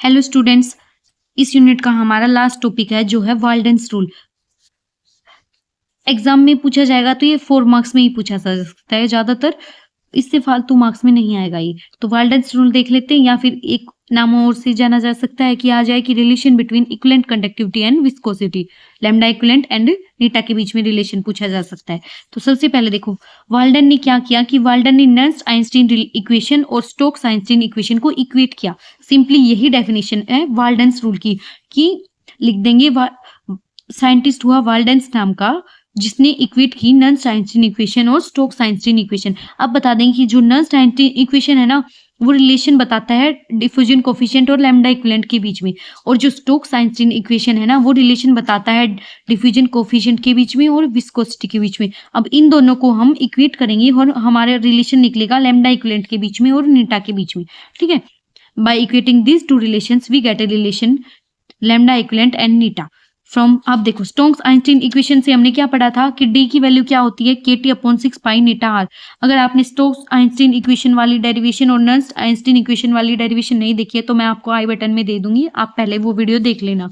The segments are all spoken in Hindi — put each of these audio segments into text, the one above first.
हेलो स्टूडेंट्स, इस यूनिट का हमारा लास्ट टॉपिक है जो है वाल्डेन्स रूल। एग्जाम में पूछा जाएगा तो ये 4 मार्क्स में ही पूछा जा सकता है, ज्यादातर इससे फालतू मार्क्स में नहीं आएगा ये। तो वाल्डेन्स रूल देख लेते हैं, या फिर एक नाम और से जाना जा सकता है कि आ जाए कि relation between equivalent conductivity and viscosity, lambda equivalent and eta के बीच में रिलेशन पूछा जा सकता है। तो सबसे पहले देखो वाल्डन ने क्या किया कि वाल्डन ने नर्स आइंस्टीन इक्वेशन और स्टोक्स आइंस्टीन इक्वेशन को इक्वेट किया। सिंपली यही डेफिनेशन है वाल्डेन्स रूल की, कि लिख देंगे साइंटिस्ट हुआ वाल्डेन्स नाम का, जिसने इक्वेट की नर्स आइंस्टीन इक्वेशन और स्टोक्स आइंस्टीन इक्वेशन। अब बता देंगे कि जो नर्स आइंस्टीन इक्वेशन है ना, वो रिलेशन बताता है डिफ्यूजन कोफिशिएंट और लैम्डा इक्विवेलेंट के बीच में, और जो स्टोक्स आइंस्टीन इक्वेशन है ना, वो रिलेशन बताता है डिफ्यूजन कोफिशिएंट के बीच में और विस्कोसिटी के बीच में। अब इन दोनों को हम इक्वेट करेंगे और हमारा रिलेशन निकलेगा लैम्डा इक्विवेलेंट के बीच में और नीटा के बीच में। ठीक है, by equating these two relations we get a relation lambda equivalent and eta from. अब देखो स्टोक्स आइंस्टीन इक्वेशन से हमने क्या पढ़ा था कि डी की वैल्यू क्या होती है, kT/6 पाई नीटा आर। अगर आपने स्टोक्स आइंस्टीन इक्वेशन वाली डेरिवेशन और नर्स आइंस्टीन इक्वेशन वाली डेरिवेशन नहीं देखी है तो मैं आपको आई बटन में दे दूंगी, आप पहले वो वीडियो देख लेना।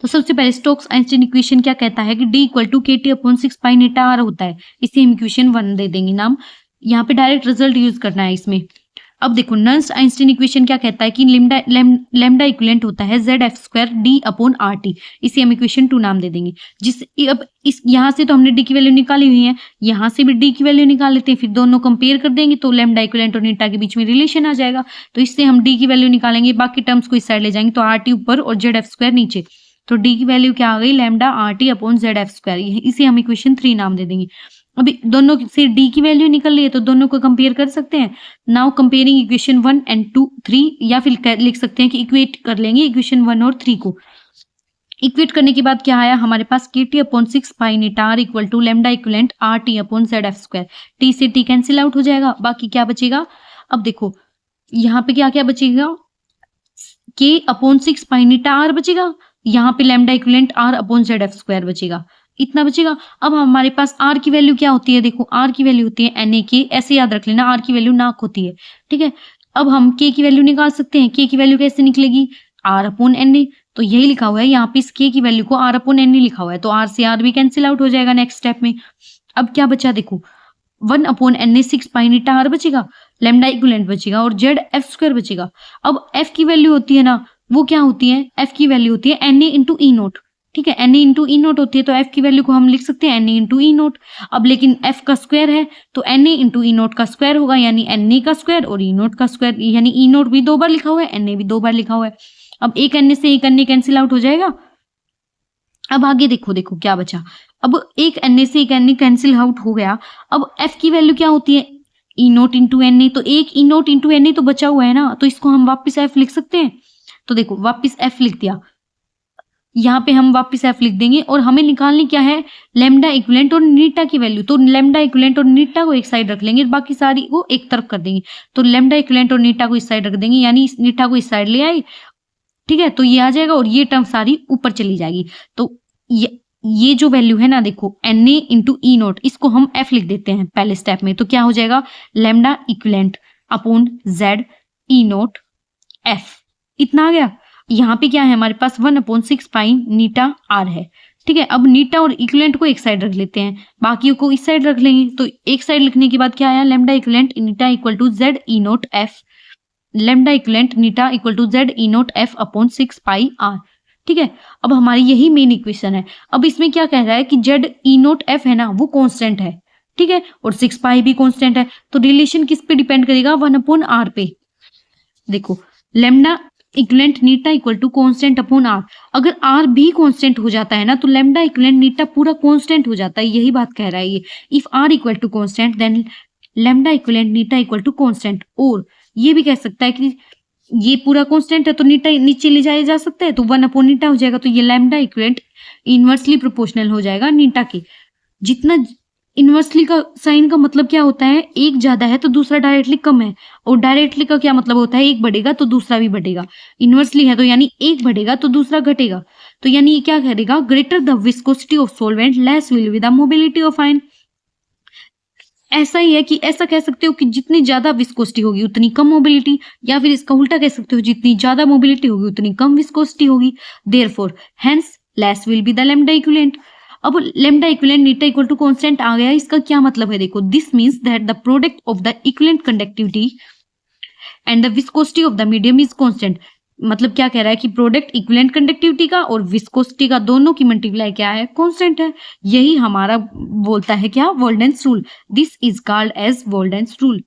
तो सबसे पहले स्टोक्स आइंस्टीन इक्वेशन क्या कहता है कि D = kT/6 pi eta are होता है। इसे हम इक्वेशन 1 दे देंगे नाम। यहाँ पे डायरेक्ट रिजल्ट यूज करना है इसमें। अब देखो नर्स आइंस्टीन इक्वेशन क्या कहता है कि लैम्डा इक्विवेलेंट होता है ZF² D/RT। इसे हम इक्वेशन 2 नाम दे देंगे। अब इस यहाँ से तो हमने डी की वैल्यू निकाली हुई है, यहाँ से भी डी की वैल्यू निकाल लेते हैं, फिर दोनों कंपेयर कर देंगे तो लैम्डा इक्विवेलेंट और नीटा के बीच में रिलेशन आ जाएगा। तो इससे हम डी की वैल्यू निकालेंगे, बाकी टर्म्स को इस साइड ले जाएंगे, तो RT ऊपर और ZF² नीचे। तो डी की वैल्यू क्या आ गई, लैम्डा RT/ZF²। इसे हम इक्वेशन 3 नाम दे देंगे। अभी दोनों से डी की वैल्यू निकल रही है तो दोनों को कंपेयर कर सकते हैं। नाउ कंपेयरिंग इक्वेशन 1 एंड 2 3, या फिर लिख सकते हैं कि इक्वेट कर लेंगे इक्वेशन 1 और 3 को। इक्वेट करने के बाद क्या आया हमारे पास, kT/6 pi eta R equal to lambda equivalent RT/ZF²। T से टी कैंसिल आउट हो जाएगा, बाकी क्या बचेगा। अब देखो यहाँ पे क्या क्या बचेगा, k/6 पाई नीटा आर बचेगा, यहाँ पे लैम्डा इक्विवेलेंट R/ZF² बचेगा, इतना बचेगा। अब हमारे पास R की वैल्यू क्या होती है, देखो R की वैल्यू होती है NaK, ऐसे याद रख लेना, R की वैल्यू नाक होती है। ठीक है, अब हम K की वैल्यू निकाल सकते हैं। K की वैल्यू कैसे निकलेगी, R/Na। तो यही लिखा हुआ है यहाँ पे, इस K की वैल्यू को R/Na लिखा हुआ है, तो R से R भी कैंसिल आउट हो जाएगा नेक्स्ट स्टेप में। अब क्या बचा देखो, 1/Na6 पाई नीटा आर बचेगा, लैम्डा इक्विवेलेंट बचेगा और ZF² बचेगा। अब F की वैल्यू होती है ना, वो क्या होती है, F की वैल्यू होती है Na/E0। ठीक है, Na/E0 होती है, तो F की वैल्यू को हम लिख सकते हैं Na/E0। अब लेकिन F का स्क्वायर है तो Na/E0 का स्क्वायर होगा, यानी Na का स्क्वायर और E0 का स्क्वायर, यानी E0 भी 2 बार लिखा हुआ है, Na भी 2 बार लिखा हुआ है। अब एक Na से एक Na कैंसिल आउट हो जाएगा। अब आगे देखो क्या बचा, अब एक Na से एक Na कैंसिल आउट हो गया। अब F की वैल्यू क्या होती है, E0 × Na, तो एक E0 × Na तो बचा हुआ है ना, तो इसको हम वापस F लिख सकते हैं। तो देखो वापस F लिख दिया, यहाँ पे हम वापस F लिख देंगे, और हमें निकालनी क्या है, लैम्डा इक्विवेलेंट और नीटा की वैल्यू। तो लैम्डा इक्विवेलेंट और नीटा को एक साइड रख लेंगे, बाकी सारी को एक तरफ कर देंगे। तो लैम्डा इक्विवेलेंट और नीटा को इस साइड रख देंगे, यानी नीटा को इस साइड ले आए। ठीक है, तो ये आ जाएगा और ये टर्म सारी ऊपर चली जाएगी। तो ये जो वैल्यू है ना, देखो Na/E0, इसको हम F लिख देते हैं पहले स्टेप में। तो क्या हो जाएगा, lambda equivalent upon ZE0 F, इतना आ गया। यहाँ पे क्या है हमारे पास, 1/6 पाई नीटा आर है। ठीक है, अब नीटा और इक्विवेलेंट को एक साइड रख लेते हैं, बाकियों को इस साइड रख लेंगे। तो एक साइड लिखने के बाद क्या आया, lambda equivalent eta equal to ZE0 F, lambda equivalent eta equal to ZE0 F upon 6 pi R. ठीक है, अब हमारी यही मेन इक्वेशन है। अब इसमें क्या कह रहा है कि ZE0 F है ना, वो कांस्टेंट है। ठीक है, और 6 पाई भी कांस्टेंट है, तो रिलेशन किस पे डिपेंड करेगा, 1/R पे। देखो lambda equivalent eta equal to constant upon R। अगर R भी कांस्टेंट हो जाता है ना, तो लैम्डा इक्विवेलेंट नीटा पूरा कांस्टेंट हो जाता है, यही बात कह रहा है ये। If R equal to constant then lambda equivalent eta equal to constant. और ये भी कह सकता है कि ये पूरा कांस्टेंट है तो नीटा नीचे ले जाया जा सकता है, तो 1/नीटा हो जाएगा। तो ये लैम्डा इक्विवेलेंट इनवर्सली प्रोपोर्शनल हो जाएगा नीटा के। जितना इनवर्सली का साइन का मतलब क्या होता है, एक ज्यादा है तो दूसरा डायरेक्टली कम है, और डायरेक्टली का क्या मतलब होता है, एक बढ़ेगा तो दूसरा भी बढ़ेगा। इनवर्सली है तो यानी एक बढ़ेगा तो दूसरा घटेगा। तो यानी ये क्या करेगा, greater the viscosity of solvent less will be the mobility of ion. ऐसा ही है कि ऐसा कह सकते हो कि जितनी ज्यादा विस्कोसिटी होगी उतनी कम मोबिलिटी, या फिर इसका उल्टा कह सकते हो जितनी ज्यादा मोबिलिटी होगी उतनी कम विस्कोसिटी होगी। Therefore hence less will be the lambda equivalent. अब lambda equivalent eta equal to constant आ गया, इसका क्या मतलब है देखो, this means that the product of the equivalent conductivity and the viscosity of the medium is constant. मतलब क्या कह रहा है कि प्रोडक्ट इक्विवेलेंट कंडक्टिविटी का और विस्कोसिटी का दोनों की मल्टीप्लाई क्या है, कांस्टेंट है। यही हमारा बोलता है क्या, Walden's rule. This is called as Walden's rule.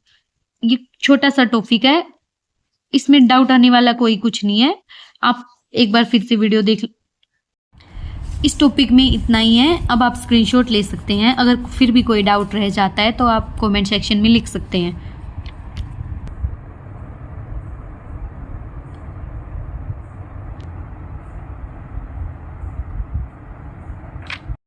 ये छोटा सा टॉपिक है, इसमें डाउट आने वाला कोई कुछ नहीं है। आप एक बार फिर से वीडियो देख। इस टॉपिक में इतना ही है। अब आप स्क्रीनशॉट ले सकते हैं। अगर फिर भी कोई डाउट रह जाता है तो आप कमेंट सेक्शन में लिख सकते हैं।